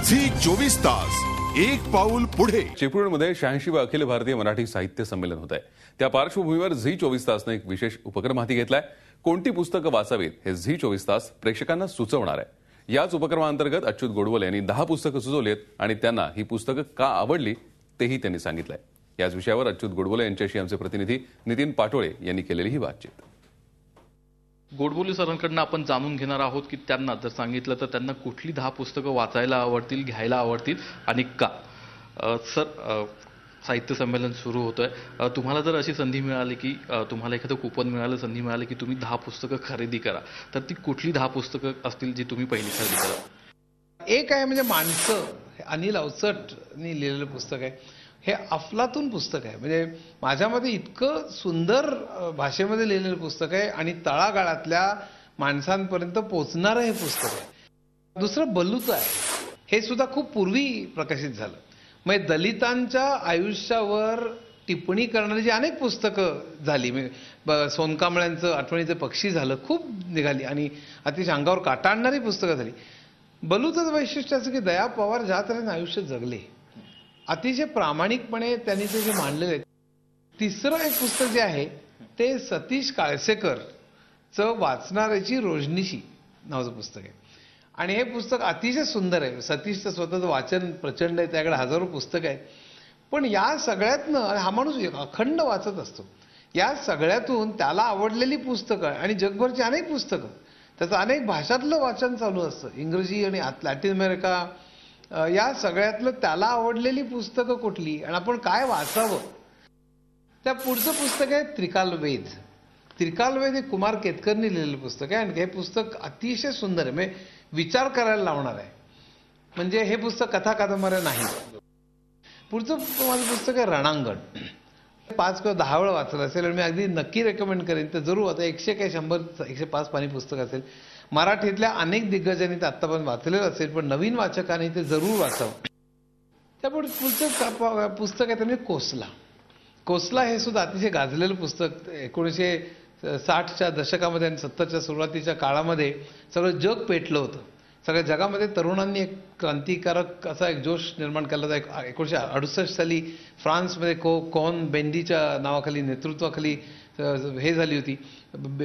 Zee 24 तास एक पाऊल पुढे। चिपळूणमध्ये 86वे अखिल भारतीय मराठी साहित्य संमेलन होत आहे। त्या पार्श्वभूमीवर झी 24 तासने एक विशेष उपक्रम हाती घेतलाय। कोणती पुस्तकं वाचावीत हे झी 24 तास प्रेक्षकांना सुचवणार आहे। याच उपक्रमांतर्गत अच्युत गोडबोले यांनी 10 पुस्तकं सुचवलीत आणि त्यांना ही पुस्तकं का आवडली तेही त्यांनी सांगितलंय। याच विषयावर अच्युत गोडबोले यांच्याशी आमचे प्रतिनिधी नितीन पाटोळे यांनी केलेली ही बातचीत। गोडबोले सरांकडून आपण जाणून घेणार आहोत की त्यांना जर सांगितलं तर त्यांना कुठली 10 पुस्तकं वाचायला आवडतील, घ्यायला आवडतील आणि का। सर, साहित्य संमेलन सुरू होतंय, तुम्हाला जर अशी संधी मिळाली की तुम्हाला एखादं कूपन मिळालं, संधी मिळाली की तुम्ही 10 पुस्तकं खरेदी करा, तर ती कुठली 10 पुस्तकं असतील जी तुम्ही पहिली खरेदी करा? एक आहे म्हणजे माणसं, अनिल अवचटनी लिहिलेलं पुस्तक आहे। हे अफलातून पुस्तक आहे, म्हणजे माझ्यामध्ये इतकं सुंदर भाषेमध्ये लिहिलेलं पुस्तक आहे आणि तळागाळातल्या माणसांपर्यंत पोचणारं हे पुस्तक आहे। दुसरं बलूचं आहे, हे सुद्धा खूप पूर्वी प्रकाशित झालं। म्हणजे दलितांच्या आयुष्यावर टिप्पणी करणारी जी अनेक पुस्तकं झाली, म्हणजे सोनकांबळ्यांचं आठवणीचे पक्षी झालं, खूप निघाली आणि अतिशय अंगावर काटा आणणारी पुस्तकं झाली। बलूचं वैशिष्ट्य असं की दया पवार ज्या तऱ्हेने आयुष्य जगले, अतिशय प्रामाणिकपणे त्यांनी ते जे मांडलेले आहे। तिसरं एक पुस्तक जे आहे ते सतीश काळसेकरचं वाचणाऱ्याची रोजनिशी नावाचं पुस्तक आहे आणि हे पुस्तक अतिशय सुंदर आहे। सतीशचं स्वतःचं वाचन प्रचंड आहे, त्याकडे हजारो पुस्तकं आहेत। पण या सगळ्यातनं हा माणूस अखंड वाचत असतो। या सगळ्यातून त्याला आवडलेली पुस्तकं आणि जगभरची अनेक पुस्तकं, त्याचं अनेक भाषातलं वाचन चालू असतं, इंग्रजी आणि लॅटिन अमेरिका, या सगळ्यातलं त्याला आवडलेली पुस्तकं कुठली आणि आपण काय वाचावं। त्या पुढचं पुस्तक आहे त्रिकालवेद। त्रिकालवेद हे कुमार केतकरनी लिहिलेलं पुस्तक आहे आणि हे पुस्तक अतिशय सुंदर आहे, म्हणजे विचार करायला लावणार आहे। म्हणजे हे पुस्तक कथा कादंबऱ्या नाही। पुढचं माझं पुस्तक आहे रणांगण। 5 किंवा 10 वेळा वाचलं असेल आणि मी अगदी नक्की रेकमेंड करेन तर जरूर आता 100 काय 100 105 पानी पुस्तक असेल। मराठीतल्या अनेक दिग्गजांनी ते आत्तापर्यंत वाचलेलं असेल, पण नवीन वाचकांनी ते जरूर वाचावं। त्यापुढे पुढचं पुस्तक आहे ते म्हणजे कोसला। कोसला हे सुद्धा अतिशय गाजलेलं पुस्तक। 1960च्या दशकामध्ये आणि 70च्या सुरुवातीच्या काळामध्ये सगळं जग पेटलं होतं। सगळ्या जगामध्ये तरुणांनी एक क्रांतिकारक असा एक जोश निर्माण केला होता। 1968 साली फ्रान्समध्ये कोन बेंडीच्या नावाखाली, नेतृत्वाखाली हे झाली होती।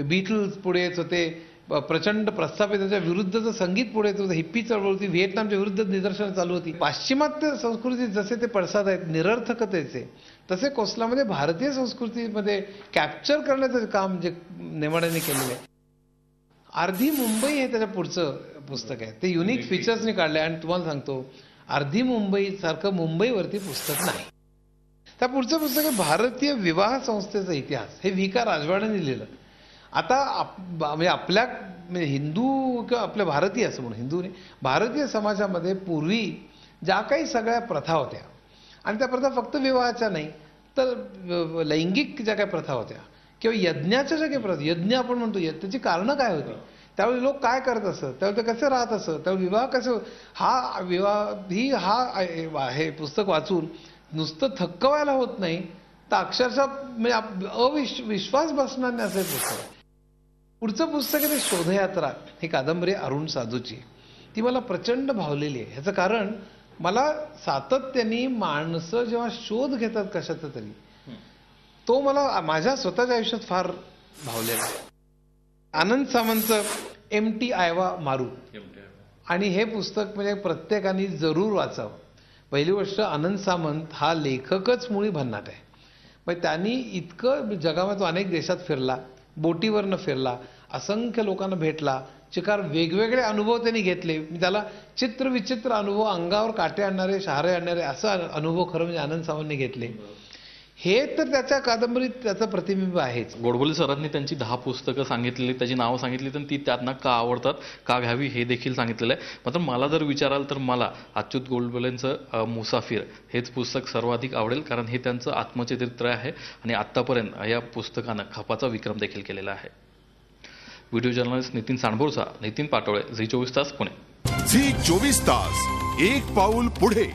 बीटल्स पुढे येत होते, प्रचंड प्रस्थापितांच्या विरुद्धचं संगीत पुढे येत होतं, हिप्पी चळवळ होती, व्हिएतनामच्या विरुद्ध निदर्शनं चालू होती। पाश्चिमात्य संस्कृतीत जसे ते पडसाद आहेत निरर्थकतेचे, तसे कोसलामध्ये भारतीय संस्कृतीमध्ये कॅप्चर करण्याचं काम जे नेमाड्यांनी केलेलं आहे। अर्धी मुंबई हे त्याच्या पुढचं पुस्तक आहे। ते युनिक फीचर्सने काढले आणि तुम्हाला सांगतो अर्धी मुंबई सारखं मुंबईवरती पुस्तक नाही। त्या पुढचं पुस्तक आहे भारतीय विवाह संस्थेचा इतिहास। हे V.K. राजवाडेंनी लिहिलं। आता म्हणजे आपल्या हिंदू किंवा आपल्या भारतीय असं म्हणून हिंदू नाही, भारतीय समाजामध्ये पूर्वी ज्या काही सगळ्या प्रथा होत्या आणि त्या प्रथा फक्त विवाहाच्या नाही तर लैंगिक ज्या काही प्रथा होत्या किंवा यज्ञाच्या ज्या काही प्रथा, यज्ञ आपण म्हणतो, त्याची कारणं काय होती, त्यावेळी लोक काय करत असत, त्यावेळी ते कसे राहत असत, त्यावेळी विवाह कसे, हे पुस्तक वाचून नुसतं थक्क व्हायला होत नाही तर अक्षरशः म्हणजे विश्वास बसणार नाही असं पुस्तक। पुढचं पुस्तक आहे ते शोधयात्रा। ही कादंबरी अरुण साधूची, ती मला प्रचंड भावलेली आहे। ह्याचं कारण मला सातत्याने माणसं जेव्हा शोध घेतात कशाचा तरी, तो मला माझ्या स्वतःच्या आयुष्यात फार भावलेला आहे। आनंद सामंतचं एमटी आयवा मारू आणि हे पुस्तक म्हणजे प्रत्येकाने जरूर वाचावं। पहिली गोष्ट, आनंद सामंत हा लेखकच मुळी भन्नाट आहे। मग त्यांनी इतकं जगामध्ये तो अनेक देशात फिरला, बोटीवरनं फिरला, असंख्य लोकांना भेटला, चिकार वेगवेगळे अनुभव त्यांनी घेतले। त्याला चित्र विचित्र अनुभव, अंगावर काटे आणणारे, शहारे आणणारे असं अनुभव खरं म्हणजे आनंद सामंतने घेतले। हे तर त्याच्या कादंबरीत त्याचं प्रतिबिंब आहेच। गोडबोले सरांनी त्यांची 10 पुस्तकं सांगितलेली, त्याची नावं सांगितली, तर ती त्यांना का आवडतात, का घ्यावी हे देखील सांगितलेलं आहे। मात्र मला जर विचाराल तर मला अच्युत गोडबोलेंचं मुसाफिर हेच पुस्तक सर्वाधिक आवडेल, कारण हे त्यांचं आत्मचरित्र आहे आणि आत्तापर्यंत या पुस्तकानं खपाचा विक्रम देखील केलेला आहे। व्हिडिओ जर्नलिस्ट नितीन सांडभोरचा, नितीन पाटोळे, झी 24 तास, पुणे। झी 24 तास एक पाऊल पुढे।